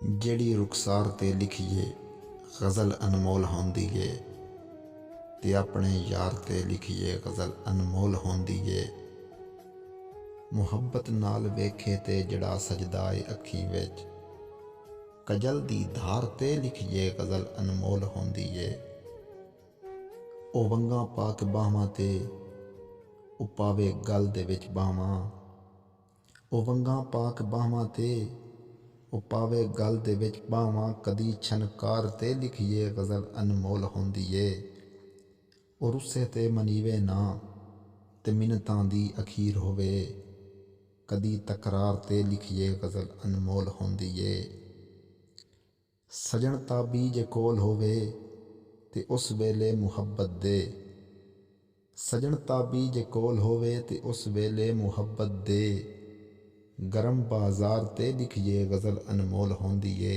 ਜਿਹੜੀ ਰੁਖਸਾਰ ਤੇ ਲਿਖੀਏ ਗਜ਼ਲ ਅਨਮੋਲ ਹੁੰਦੀ ਏ, ਤੇ ਆਪਣੇ ਯਾਰ ਤੇ ਲਿਖੀਏ ਗਜ਼ਲ ਅਨਮੋਲ ਹੁੰਦੀ ਏ। ਮੁਹੱਬਤ ਨਾਲ ਵੇਖੇ ਤੇ ਜਿਹੜਾ ਸਜਦਾ ਏ ਅੱਖੀਂ ਵਿੱਚ, ਕਜਲ ਦੀ ਧਾਰ ਤੇ ਲਿਖੀਏ ਗਜ਼ਲ ਅਨਮੋਲ ਹੁੰਦੀ ਏ। ਉਹ ਵੰਗਾਂ ਪਾ ਕੇ ਬਾਹਾਂ ਤੇ ਉਹ ਪਾਵੇ ਗਲ ਦੇ ਵਿੱਚ ਬਾਹਾਂ, ਉਹ ਵੰਗਾਂ ਪਾ ਕੇ ਬਾਹਾਂ ਤੇ ਉਹ ਪਾਵੇ ਗਲ ਦੇ ਵਿੱਚ ਬਾਹਾਂ, ਕਦੀ ਛਨਕਾਰ ਤੇ ਲਿਖੀਏ ਗਜ਼ਲ ਅਨਮੋਲ ਹੁੰਦੀ ਏ। ਉਹ ਰੁੱਸੇ ਤੇ ਮਨੀਵੇ ਨਾ ਤੇ ਮਿੰਨਤਾਂ ਦੀ ਅਖੀਰ ਹੋਵੇ, ਕਦੀ ਤਕਰਾਰ ਤੇ ਲਿਖੀਏ ਗਜ਼ਲ ਅਨਮੋਲ ਹੁੰਦੀ ਏ। ਸਜਣ ਤਾਬੀ ਜੇ ਕੋਲ ਹੋਵੇ ਤੇ ਉਸ ਵੇਲੇ ਮੁਹੱਬਤ ਦੇ, ਸਜਣ ਤਾਬੀ ਜੇ ਕੋਲ ਹੋਵੇ ਤੇ ਉਸ ਵੇਲੇ ਮੁਹੱਬਤ ਦੇ, ਗਰਮ ਬਾਜ਼ਾਰ ਤੇ ਲਿਖੀਏ ਗਜ਼ਲ ਅਨਮੋਲ ਹੁੰਦੀ ਏ।